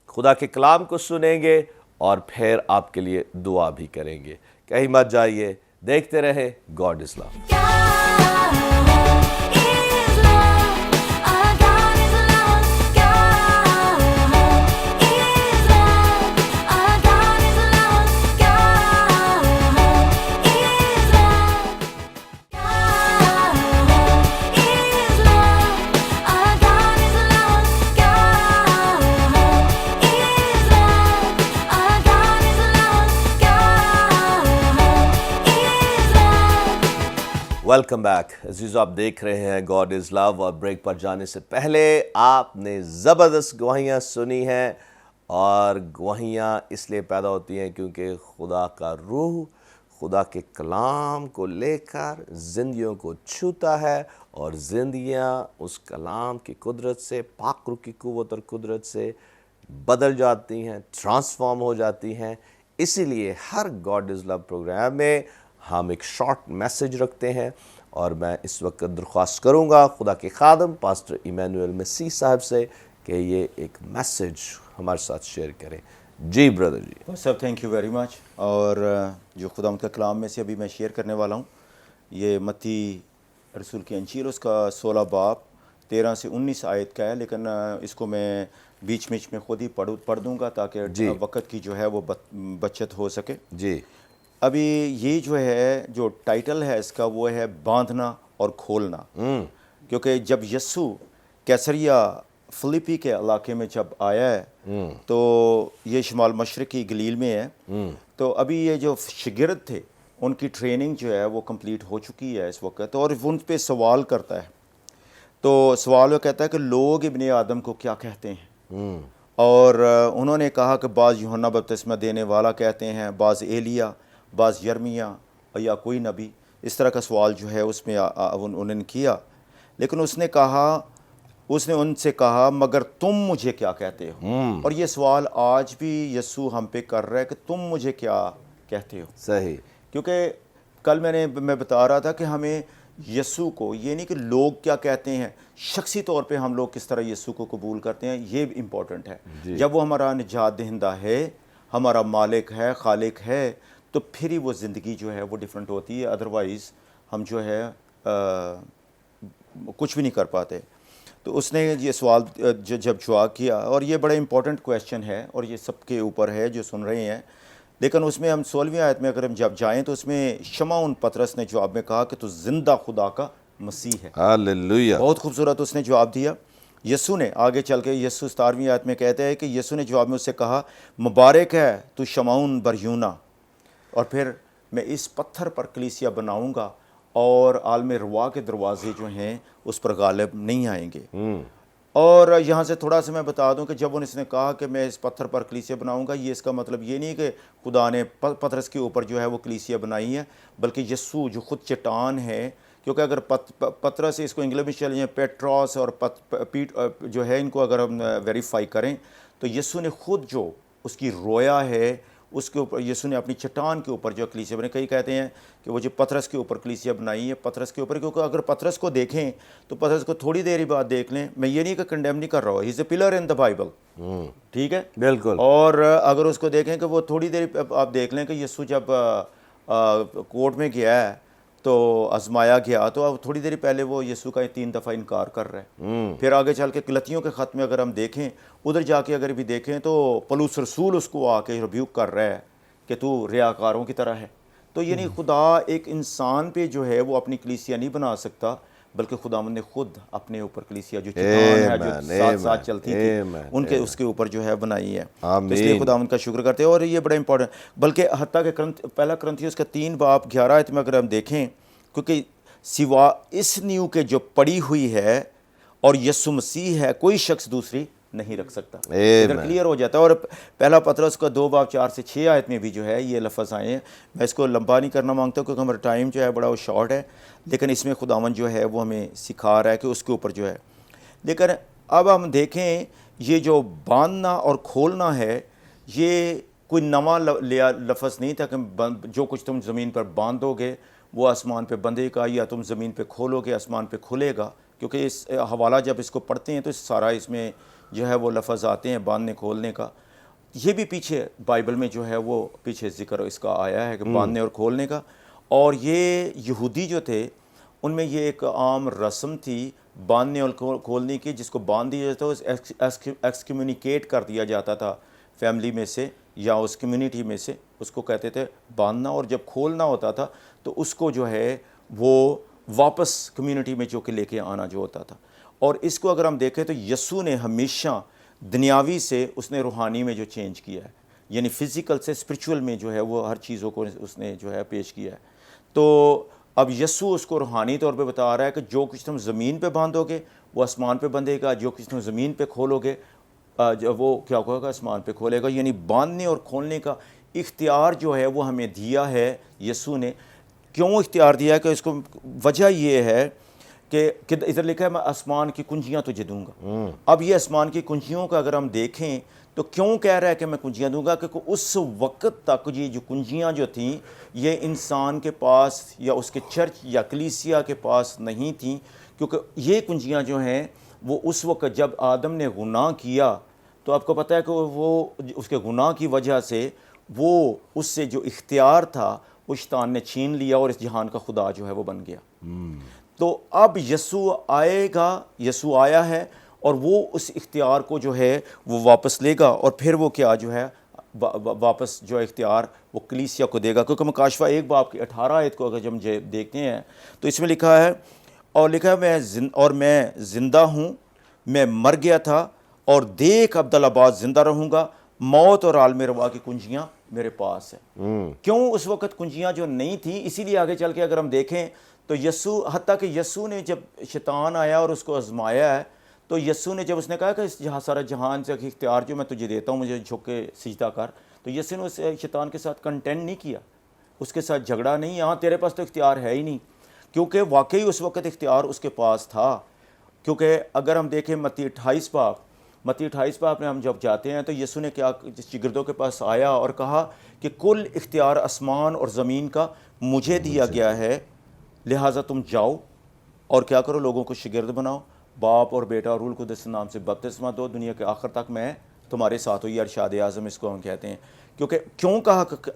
خدا کے کلام کو سنیں گے اور پھر آپ کے لیے دعا بھی کریں گے. کہیں مت جائیے, دیکھتے رہے God is love. Welcome back عزیزو, آپ دیکھ رہے ہیں گاڈ از لو, اور بریک پر جانے سے پہلے آپ نے زبردست گواہیاں سنی ہیں, اور گواہیاں اس لیے پیدا ہوتی ہیں کیونکہ خدا کا روح خدا کے کلام کو لے کر زندگیوں کو چھوتا ہے, اور زندگیاں اس کلام کی قدرت سے, پاک روح کی قوت اور قدرت سے بدل جاتی ہیں, ٹرانسفارم ہو جاتی ہیں. اسی لیے ہر گاڈ از لو پروگرام میں ہم ایک شارٹ میسیج رکھتے ہیں, اور میں اس وقت درخواست کروں گا خدا کے خادم پاسٹر ایمینوئل مسیح صاحب سے کہ یہ ایک میسیج ہمارے ساتھ شیئر کریں. جی بردر جی. پاسٹر صاحب تھینک یو ویری مچ. اور جو خدا ان کا کلام میں سے ابھی میں شیئر کرنے والا ہوں, یہ متی رسول کی انجیل اس کا 16 باب 13 سے 19 آیت کا ہے, لیکن اس کو میں بیچ میں خود ہی پڑھ دوں گا تاکہ وقت کی جو ہے وہ بچت ہو سکے. جی. ابھی یہ جو ہے جو ٹائٹل ہے اس کا وہ ہے باندھنا اور کھولنا, کیونکہ جب یسوع کیسریا فلیپی کے علاقے میں جب آیا ہے تو یہ شمال مشرقی گلیل میں ہے, تو ابھی یہ جو شاگرد تھے ان کی ٹریننگ جو ہے وہ کمپلیٹ ہو چکی ہے اس وقت, اور ان پہ سوال کرتا ہے. تو سوال وہ کہتا ہے کہ لوگ ابن آدم کو کیا کہتے ہیں, اور انہوں نے کہا کہ بعض یوحنا بپتسمہ دینے والا کہتے ہیں, بعض ایلیا, بعض یرمیا یا کوئی نبی. اس طرح کا سوال جو ہے اس میں انہوں نے کیا. لیکن اس نے ان سے کہا مگر تم مجھے کیا کہتے ہو. اور یہ سوال آج بھی یسوع ہم پہ کر رہا ہے کہ تم مجھے کیا کہتے ہو. صحیح. کیونکہ کل میں بتا رہا تھا کہ ہمیں یسوع کو, یہ نہیں کہ لوگ کیا کہتے ہیں, شخصی طور پہ ہم لوگ کس طرح یسوع کو قبول کرتے ہیں, یہ امپورٹنٹ ہے. جب وہ ہمارا نجات دہندہ ہے, ہمارا مالک ہے, خالق ہے, تو پھر ہی وہ زندگی جو ہے وہ ڈیفرنٹ ہوتی ہے. ادروائز ہم جو ہے کچھ بھی نہیں کر پاتے. تو اس نے یہ سوال جب جواب کیا, اور یہ بڑا امپورٹنٹ کویسچن ہے اور یہ سب کے اوپر ہے جو سن رہے ہیں, لیکن اس میں ہم 16ویں آیت میں اگر ہم جب جائیں تو اس میں شمعون پطرس نے جواب میں کہا کہ تو زندہ خدا کا مسیح ہے. ہاللویہ. بہت خوبصورت اس نے جواب دیا. یسوع نے آگے چل کے, یسوع 17ویں آیت میں کہتے ہیں کہ یسوع نے جواب میں اس سے کہا مبارک ہے تو شمعون بریونا, اور پھر میں اس پتھر پر کلیسیا بناؤں گا اور عالم روا کے دروازے جو ہیں اس پر غالب نہیں آئیں گے. اور یہاں سے تھوڑا سا میں بتا دوں کہ جب اس نے کہا کہ میں اس پتھر پر کلیسیا بناؤں گا, یہ اس کا مطلب یہ نہیں کہ خدا نے پتھرس کے اوپر جو ہے وہ کلیسیا بنائی ہے, بلکہ یسوع جو خود چٹان ہے. کیونکہ اگر پترس اس کو انگلش میں چلیں پیٹروس اور پیٹ جو ہے ان کو اگر ہم ویریفائی کریں تو یسوع نے خود جو اس کی رویا ہے اس کے اوپر یسوع نے اپنی چٹان کے اوپر جو کلیسیا بنائی. کئی کہتے ہیں کہ وہ جو پترس کے اوپر کلیسیا بنائی ہے, پترس کے اوپر, کیونکہ اگر پترس کو دیکھیں تو پترس کو تھوڑی دیر بعد دیکھ لیں, میں یہ نہیں کہ کنڈیم نہیں کر رہا ہوں, ہی از اے پلر ان دا بائبل, ٹھیک ہے بالکل. اور اگر اس کو دیکھیں کہ وہ تھوڑی دیر آپ دیکھ لیں کہ یسوع جب کورٹ میں گیا ہے تو آزمایا گیا, تو اب تھوڑی دیر پہلے وہ یسوع کا 3 دفعہ انکار کر رہا ہے. پھر آگے چل کے گلاطیوں کے خط میں اگر ہم دیکھیں, ادھر جا کے اگر بھی دیکھیں تو پولس رسول اس کو آ کے ریبیوک کر رہا ہے کہ تو ریاکاروں کی طرح ہے. تو یعنی خدا ایک انسان پہ جو ہے وہ اپنی کلیسیا نہیں بنا سکتا, بلکہ خداوند نے خود اپنے اوپر کلیسیا جو چٹان ہے جو ساتھ ساتھ چلتی تھی ان کے اس کے اوپر جو ہے بنائی ہے. تو اس لیے خداوند کا شکر کرتے ہیں. اور یہ بڑا امپورٹنٹ, بلکہ حتیٰ کہ پہلا کرنتھیوس کا 3 باب 11 آیت میں اگر ہم دیکھیں, کیونکہ سوا اس نیو کے جو پڑی ہوئی ہے اور یسوع مسیح ہے کوئی شخص دوسری نہیں رکھ سکتا. ادھر کلیئر ہو جاتا ہے. اور پہلا پطرس کا 2 باب 4 سے 6 آیت میں بھی جو ہے یہ لفظ آئے ہیں. میں اس کو لمبا نہیں کرنا مانگتا کیونکہ ہمارا ٹائم جو ہے بڑا وہ شارٹ ہے, لیکن اس میں خداوند جو ہے وہ ہمیں سکھا رہا ہے کہ اس کے اوپر جو ہے. لیکن اب ہم دیکھیں یہ جو باندھنا اور کھولنا ہے یہ کوئی نواں لفظ نہیں تھا کہ جو کچھ تم زمین پر باندھو گے وہ آسمان پہ بندھے گا, یا تم زمین پہ کھولو گے آسمان پہ کھلے گا. کیونکہ اس حوالہ جب اس کو پڑھتے ہیں تو سارا اس میں جو ہے وہ لفظ آتے ہیں باندھنے کھولنے کا. یہ بھی پیچھے بائبل میں جو ہے وہ پیچھے ذکر اس کا آیا ہے کہ باندھنے اور کھولنے کا. اور یہ یہودی جو تھے ان میں یہ ایک عام رسم تھی باندھنے اور کھولنے کی, جس کو باندھ دیا جاتا تھا, ایکسکمیونیکیٹ کر دیا جاتا تھا فیملی میں سے یا اس کمیونٹی میں سے, اس کو کہتے تھے باندھنا. اور جب کھولنا ہوتا تھا تو اس کو جو ہے وہ واپس کمیونٹی میں جو کہ لے کے آنا جو ہوتا تھا. اور اس کو اگر ہم دیکھیں تو یسوع نے ہمیشہ دنیاوی سے اس نے روحانی میں جو چینج کیا ہے, یعنی فزیکل سے اسپرچول میں جو ہے وہ ہر چیزوں کو اس نے جو ہے پیش کیا ہے. تو اب یسوع اس کو روحانی طور پہ بتا رہا ہے کہ جو کچھ تم زمین پہ باندھو گے وہ آسمان پہ بندھے گا, جو کچھ تم زمین پہ کھولو گے وہ کیا ہوگا, آسمان پہ کھولے گا. یعنی باندھنے اور کھولنے کا اختیار جو ہے وہ ہمیں دیا ہے یسوع نے. کیوں اختیار دیا ہے کہ اس کو وجہ یہ ہے کہ ادھر لکھا ہے میں آسمان کی کنجیاں تجھے دوں گا. اب یہ آسمان کی کنجیوں کا اگر ہم دیکھیں تو کیوں کہہ رہا ہے کہ میں کنجیاں دوں گا, کیونکہ اس وقت تک یہ جو کنجیاں جو تھیں یہ انسان کے پاس یا اس کے چرچ یا کلیسیا کے پاس نہیں تھیں, کیونکہ یہ کنجیاں جو ہیں وہ اس وقت جب آدم نے گناہ کیا تو آپ کو پتہ ہے کہ وہ اس کے گناہ کی وجہ سے وہ اس سے جو اختیار تھا وہ شیطان نے چھین لیا اور اس جہان کا خدا جو ہے وہ بن گیا. تو اب یسوع آئے گا, یسوع آیا ہے اور وہ اس اختیار کو جو ہے وہ واپس لے گا, اور پھر وہ کیا جو ہے واپس جو اختیار وہ کلیسیا کو دے گا. کیونکہ مکاشفہ 1 باب کی 18 آیت کو اگر ہم دیکھتے ہیں تو اس میں لکھا ہے, اور لکھا ہے میں زندہ ہوں, میں مر گیا تھا اور دیکھ ابدالآباد زندہ رہوں گا, موت اور عالم روا کی کنجیاں میرے پاس ہیں. کیوں اس وقت کنجیاں جو نہیں تھیں, اسی لیے آگے چل کے اگر ہم دیکھیں تو یسوع, حتیٰ کہ یسوع نے جب شیطان آیا اور اس کو آزمایا ہے تو یسوع نے جب اس نے کہا کہ اس سارا جہان سے اختیار جو میں تجھے دیتا ہوں مجھے جھک کے سجدہ کر, تو یسوع نے اس شیطان کے ساتھ کنٹینڈ نہیں کیا, اس کے ساتھ جھگڑا نہیں, ہاں تیرے پاس تو اختیار ہے ہی نہیں, کیونکہ واقعی اس وقت اختیار اس کے پاس تھا. کیونکہ اگر ہم دیکھیں متی 28 باب میں ہم جب جاتے ہیں تو یسوع نے کیا شاگردوں کے پاس آیا اور کہا کہ کل اختیار آسمان اور زمین کا مجھے دیا گیا ہے, لہٰذا تم جاؤ اور کیا کرو, لوگوں کو شاگرد بناؤ, باپ اور بیٹا اور روح القدس کے نام سے بپتسمہ دو, دنیا کے آخر تک میں تمہارے ساتھ ہوں. یہ ارشاد اعظم اس کو ہم کہتے ہیں. کیونکہ کیوں کہا کہ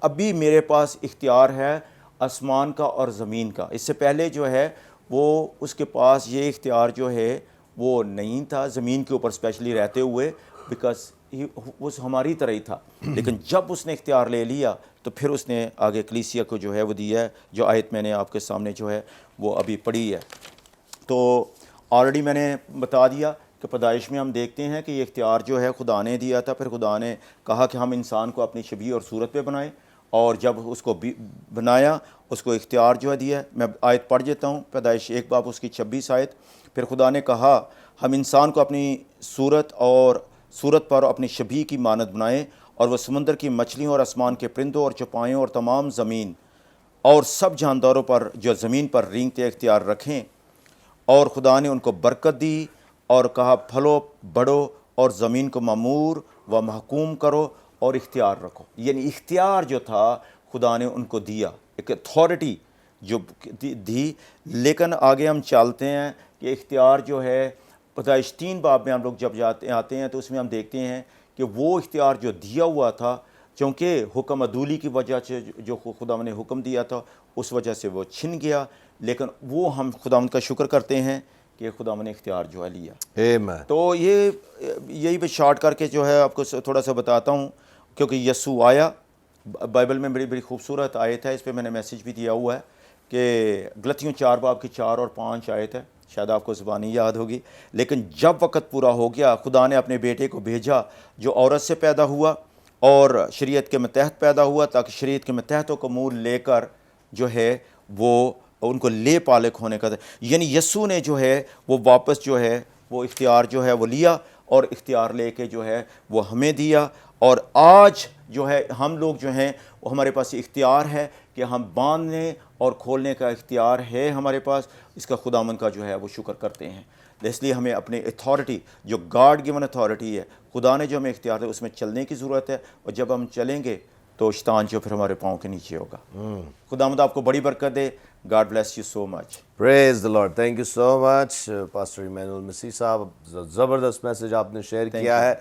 ابھی میرے پاس اختیار ہے آسمان کا اور زمین کا. اس سے پہلے جو ہے وہ اس کے پاس یہ اختیار جو ہے وہ نہیں تھا زمین کے اوپر اسپیشلی رہتے ہوئے, بیکاز وہ ہماری طرح ہی تھا. لیکن جب اس نے اختیار لے لیا تو پھر اس نے آگے کلیسیا کو جو ہے وہ دیا ہے, جو آیت میں نے آپ کے سامنے جو ہے وہ ابھی پڑھی ہے. تو آلریڈی میں نے بتا دیا کہ پیدائش میں ہم دیکھتے ہیں کہ یہ اختیار جو ہے خدا نے دیا تھا. پھر خدا نے کہا کہ ہم انسان کو اپنی شبیہ اور صورت پہ بنائیں, اور جب اس کو بنایا اس کو اختیار جو ہے دیا ہے. میں آیت پڑھ دیتا ہوں, پیدائش 1 باب اس کی 26 آیت. پھر خدا نے کہا ہم انسان کو اپنی صورت پر اپنی شبیہ کی مانند بنائیں, اور وہ سمندر کی مچھلیوں اور آسمان کے پرندوں اور چوپایوں اور تمام زمین اور سب جانداروں پر جو زمین پر رینگتے اختیار رکھیں. اور خدا نے ان کو برکت دی اور کہا پھلو بڑھو اور زمین کو معمور و محکوم کرو اور اختیار رکھو. یعنی اختیار جو تھا خدا نے ان کو دیا, ایک اتھارٹی جو دی. لیکن آگے ہم چلتے ہیں کہ اختیار جو ہے پیدائش 3 باب میں ہم لوگ جب آتے ہیں تو اس میں ہم دیکھتے ہیں کہ وہ اختیار جو دیا ہوا تھا, چونکہ حکم عدولی کی وجہ سے جو خدا نے حکم دیا تھا اس وجہ سے وہ چھن گیا. لیکن وہ ہم خداوند کا شکر کرتے ہیں کہ خداوند نے اختیار جو ہے لیا. تو یہی میں شارٹ کر کے جو ہے آپ کو تھوڑا سا بتاتا ہوں, کیونکہ یسوع آیا. بائبل میں بڑی خوبصورت آیت ہے, اس پہ میں نے میسیج بھی دیا ہوا ہے کہ غلطیوں 4 باب کی 4 اور 5 آیت ہے, شاید آپ کو زبانی یاد ہوگی. لیکن جب وقت پورا ہو گیا خدا نے اپنے بیٹے کو بھیجا جو عورت سے پیدا ہوا اور شریعت کے متحد پیدا ہوا, تاکہ شریعت کے متحدوں کو منہ لے کر جو ہے وہ ان کو لے پالک ہونے کا. یعنی یسوع نے جو ہے وہ واپس جو ہے وہ اختیار جو ہے وہ لیا, اور اختیار لے کے جو ہے وہ ہمیں دیا. اور آج جو ہے ہم لوگ جو ہیں وہ ہمارے پاس اختیار ہے کہ ہم باندھنے اور کھولنے کا اختیار ہے ہمارے پاس. اس کا خداوند کا جو ہے وہ شکر کرتے ہیں. اس لیے ہمیں اپنے اتھارٹی جو گاڈ گیون اتھارٹی ہے, خدا نے جو ہمیں اختیار ہے, اس میں چلنے کی ضرورت ہے. اور جب ہم چلیں گے تو شیطان جو پھر ہمارے پاؤں کے نیچے ہوگا. خداوند آپ کو بڑی برکت دے. God bless you so much. Praise the Lord. Thank you so much, Pastor Emmanuel Masih صاحب. زبردست میسیج آپ نے شیئر کیا ہے,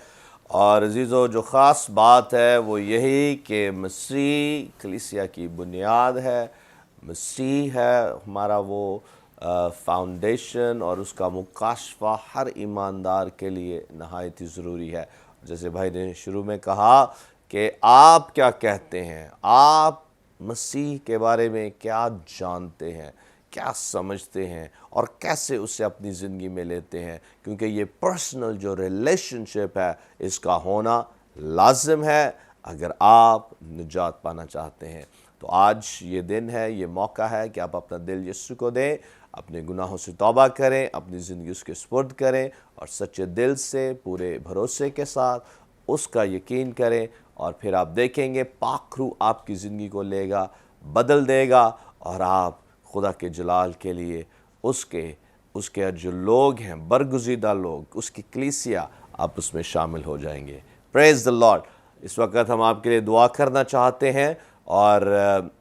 اور عزیزو جو خاص بات ہے وہ یہی کہ مسیح کلیسیا کی بنیاد ہے، مسیح ہے ہمارا وہ فاؤنڈیشن، اور اس کا مکاشفہ ہر ایماندار کے لیے نہایت ہی ضروری ہے۔ جیسے بھائی نے شروع میں کہا کہ آپ کیا کہتے ہیں، آپ مسیح کے بارے میں کیا جانتے ہیں، کیا سمجھتے ہیں، اور کیسے اسے اپنی زندگی میں لیتے ہیں، کیونکہ یہ پرسنل جو ریلیشن شپ ہے اس کا ہونا لازم ہے اگر آپ نجات پانا چاہتے ہیں۔ تو آج یہ دن ہے، یہ موقع ہے کہ آپ اپنا دل یسوع کو دیں، اپنے گناہوں سے توبہ کریں، اپنی زندگی اس کے سپرد کریں، اور سچے دل سے پورے بھروسے کے ساتھ اس کا یقین کریں، اور پھر آپ دیکھیں گے پاک روح آپ کی زندگی کو لے گا، بدل دے گا، اور آپ خدا کے جلال کے لیے اس کے جو لوگ ہیں، برگزیدہ لوگ، اس کی کلیسیا، آپ اس میں شامل ہو جائیں گے۔ پریز دا لارڈ۔ اس وقت ہم آپ کے لیے دعا کرنا چاہتے ہیں، اور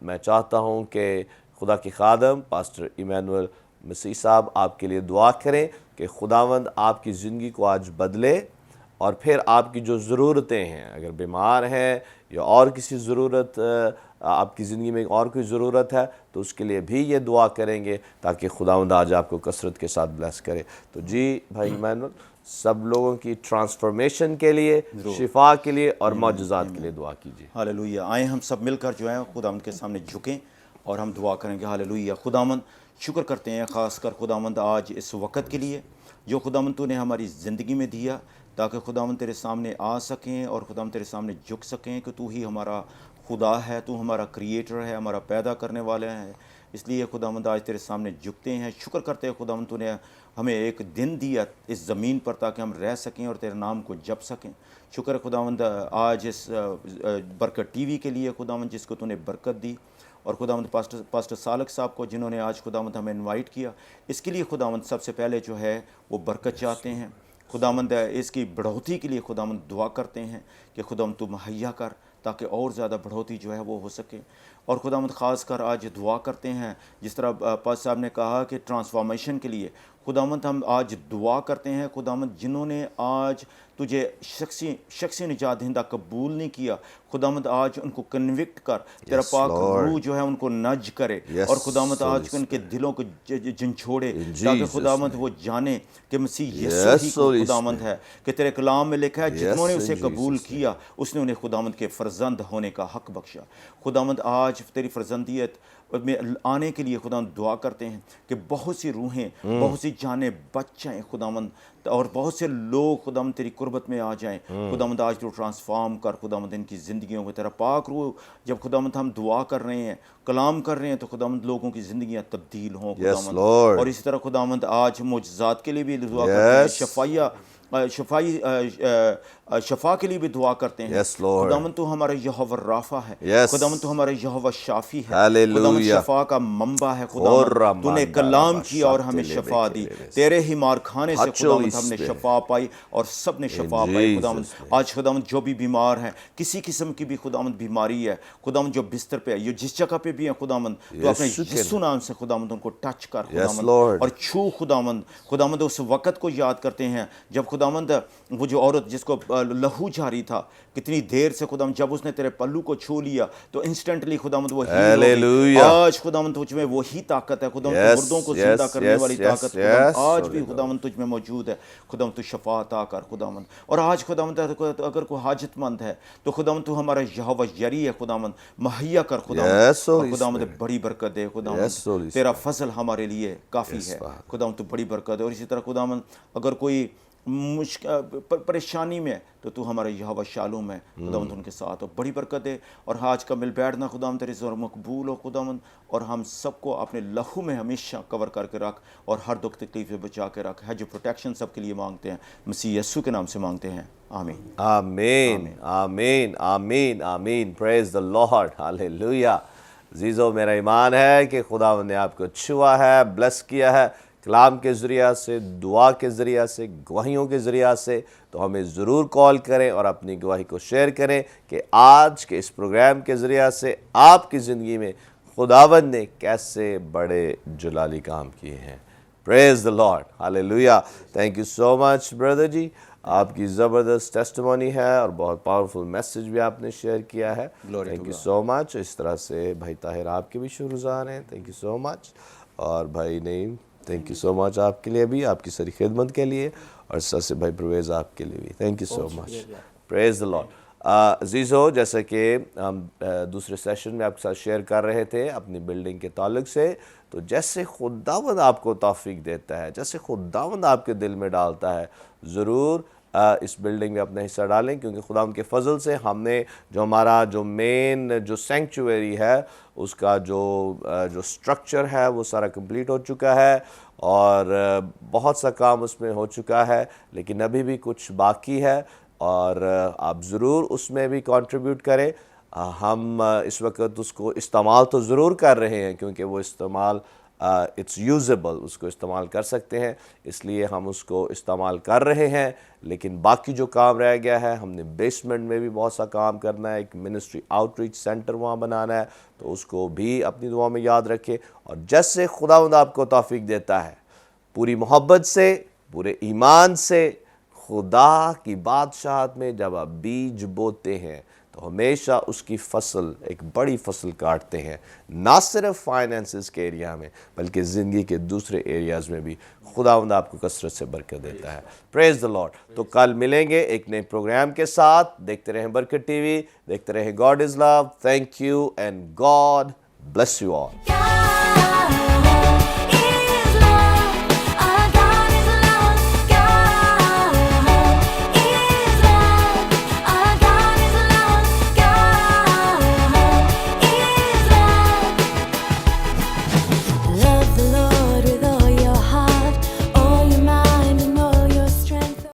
میں چاہتا ہوں کہ خدا کی خادم پاسٹر ایمینول مسیح صاحب آپ کے لیے دعا کریں کہ خداوند آپ کی زندگی کو آج بدلے، اور پھر آپ کی جو ضرورتیں ہیں، اگر بیمار ہیں یا اور کسی ضرورت آپ کی زندگی میں اور کوئی ضرورت ہے تو اس کے لیے بھی یہ دعا کریں گے تاکہ خداوند آج آپ کو کثرت کے ساتھ بلیس کرے۔ تو جی بھائی ایمینول، سب لوگوں کی ٹرانسفارمیشن کے لیے، شفا کے لیے اور معجزات کے لیے دعا کیجیے۔ ہاللویہ۔ آئیں ہم سب مل کر جو ہے خداوند کے سامنے جھکیں اور ہم دعا کریں گے۔ ہاللویہ۔ خداوند شکر کرتے ہیں خاص کر خداوند آج اس وقت کے لیے جو خداوند تو نے ہماری زندگی میں دیا، تاکہ خداوند تیرے سامنے آ سکیں اور خداوند تیرے سامنے جھک سکیں کہ تو ہی ہمارا خدا ہے، تو ہمارا کریٹر ہے، ہمارا پیدا کرنے والا ہے۔ اس لیے خداوند آج تیرے سامنے جھکتے ہیں، شکر کرتے ہیں خداوند تو نے ہمیں ایک دن دیا اس زمین پر تاکہ ہم رہ سکیں اور تیرے نام کو جپ سکیں۔ شکر خداوند آج اس برکت ٹی وی کے لیے خداوند جس کو تو نے برکت دی، اور خداوند پاسٹر سالک صاحب کو جنہوں نے آج خداوند ہمیں انوائٹ کیا، اس کے لیے خداوند سب سے پہلے جو ہے وہ برکت چاہتے ہیں۔ خداوند اس کی بڑھوتی کے لیے خداوند دعا کرتے ہیں کہ خداوند تو مہیا کر تاکہ اور زیادہ بڑھوتی جو ہے وہ ہو سکے۔ اور خداوند خاص کر آج دعا کرتے ہیں جس طرح پاس صاحب نے کہا کہ ٹرانسفارمیشن کے لیے خداوند ہم آج دعا کرتے ہیں خداوند جنہوں نے آج تجھے شخصی نجات دہندہ قبول نہیں کیا، خداوند آج ان کو کنوکٹ کر، تیرا پاک روح جو ہے ان کو نج کرے، اور خداوند آج ان کے دلوں کو جھنجھوڑے تاکہ خداوند وہ جانے کہ مسیح یسوع ہی خداوند ہے، کہ تیرے کلام میں لکھا ہے جتنوں نے اسے قبول کیا اس نے انہیں خداوند کے فرزند ہونے کا حق بخشا۔ خداوند آج تیری فرزندیت میں آنے کے لیے خداوند دعا کرتے ہیں کہ بہت سی روحیں، بہت سی جانیں بچ جائیں خداوند، اور بہت سے لوگ خداوند تیری قربت میں آ جائیں۔ خداوند آج تو ٹرانسفارم کر خداوند ان کی زندگیوں میں، تیرا پاک روح جب خداوند ہم دعا کر رہے ہیں، کلام کر رہے ہیں، تو خداوند لوگوں کی زندگیاں تبدیل ہوں خداوند۔ اور اسی طرح خداوند آج معجزات کے لیے بھی دعا کرتے ہیں، شفا کے لیے بھی دعا کرتے ہیں۔ خداوند تو ہمارا یہوہ رافع ہے، خداوند تو ہمارا یہوہ شافی ہے، خداوند شفا کا منبع ہے خداوند، تو نے کلام کیا اور ہمیں شفا دی، تیرے ہی مارکھانے سے خداوند ہم نے شفا پائی اور سب نے شفا پائی خداوند۔ آج خداوند جو بھی بیمار ہیں، کسی قسم کی بھی خداوند بیماری ہے خداوند، جو بستر پہ ہے، یہ جس جگہ پہ بھی ہیں خداوند، تو اپنے یسوع نام سے خداوند ان کو ٹچ کر خداوند اور چھو خداوند۔ خداوند اس وقت کو یاد کرتے ہیں جب خداوند وہ جو عورت جس کو لہو جاری تھا، کتنی دیر سے خداوند جب اس نے تیرے پلو کو چھو لیا تو انسٹنٹلی خداوند وہ ہیل ہو گئی۔ آج خداوند تجھ میں وہی طاقت ہے خداوند، مردوں کو زندہ کرنے والی طاقت خداوند آج بھی خداوند تجھ میں موجود ہے خداوند، تو شفا عطا کر خداوند۔ اور آج خداوند اگر کوئی حاجت مند ہے تو خداوند تو ہمارا یہوہ یری ہے خداوند، مہیا کر خداوند، اور خداوند بڑی برکت دے خداوند، تیرا فضل ہمارے لیے کافی ہے خداوند، تو بڑی برکت دے۔ اور اسی طرح خداوند اگر کوئی پریشانی میں تو ہمارا یہوہ شالوم ہے خداوند، ان کے ساتھ اور بڑی برکت دے۔ اور آج کا مل بیٹھنا خداوند تیرے زور مقبول ہو خداوند، اور ہم سب کو اپنے لہو میں ہمیشہ کور کر کے رکھ اور ہر دکھ تکلیف سے بچا کے رکھ، ہے جو پروٹیکشن سب کے لیے مانگتے ہیں مسیح یسوع کے نام سے مانگتے ہیں، آمین آمین آمین آمین آمین۔ پریز دا لارڈ، ہاللیلویہ۔ عزیزو، میرا ایمان ہے کہ خداوند نے آپ کو چھوا ہے، بلیس کیا ہے، کلام کے ذریعہ سے، دعا کے ذریعہ سے، گواہیوں کے ذریعہ سے۔ تو ہمیں ضرور کال کریں اور اپنی گواہی کو شیئر کریں کہ آج کے اس پروگرام کے ذریعہ سے آپ کی زندگی میں خداوند نے کیسے بڑے جلالی کام کیے ہیں۔ Praise the Lord, hallelujah. Thank you so much brother ji. آپ کی زبردست ٹیسٹیمونی ہے اور بہت پاورفل میسج بھی آپ نے شیئر کیا ہے. تھینک یو سو مچ. اس طرح سے بھائی طاہر آپ کے بھی شکر گزار ہیں. تھینک یو سو مچ. اور بھائی نعیم تھینک یو سو مچ آپ کے لیے بھی, آپ کی ساری خدمت کے لیے. اور اس طرح سے بھائی پرویز آپ کے لیے بھی thank you so much. Praise the Lord. عزیزو, جیسا کہ ہم دوسرے سیشن میں آپ کے ساتھ شیئر کر رہے تھے اپنی بلڈنگ کے تعلق سے, تو جیسے خداوند آپ کو توفیق دیتا ہے, جیسے خداوند آپ کے دل میں ڈالتا ہے, ضرور اس بلڈنگ میں اپنا حصہ ڈالیں, کیونکہ خداوند کے فضل سے ہم نے جو ہمارا جو مین جو سینکچوری ہے اس کا جو سٹرکچر ہے وہ سارا کمپلیٹ ہو چکا ہے, اور بہت سا کام اس میں ہو چکا ہے, لیکن ابھی بھی کچھ باقی ہے, اور آپ ضرور اس میں بھی کنٹریبیوٹ کریں. ہم اس وقت اس کو استعمال تو ضرور کر رہے ہیں, کیونکہ وہ استعمال اٹس یوزیبل, اس کو استعمال کر سکتے ہیں, اس لیے ہم اس کو استعمال کر رہے ہیں. لیکن باقی جو کام رہ گیا ہے, ہم نے بیسمنٹ میں بھی بہت سا کام کرنا ہے, ایک منسٹری آؤٹ ریچ سینٹر وہاں بنانا ہے, تو اس کو بھی اپنی دعا میں یاد رکھیں. اور جیسے خداوند آپ کو توفیق دیتا ہے, پوری محبت سے, پورے ایمان سے, خدا کی بادشاہت میں جب آپ بیج بوتے ہیں تو ہمیشہ اس کی فصل, ایک بڑی فصل کاٹتے ہیں, نہ صرف فائنینسز کے ایریا میں بلکہ زندگی کے دوسرے ایریاز میں بھی خداوند آپ کو کثرت سے برکت دیتا ہے. پریز دا لارڈ. تو کل ملیں گے ایک نئے پروگرام کے ساتھ. دیکھتے رہیں برکت ٹی وی, دیکھتے رہیں God is love. Thank you and God bless you all.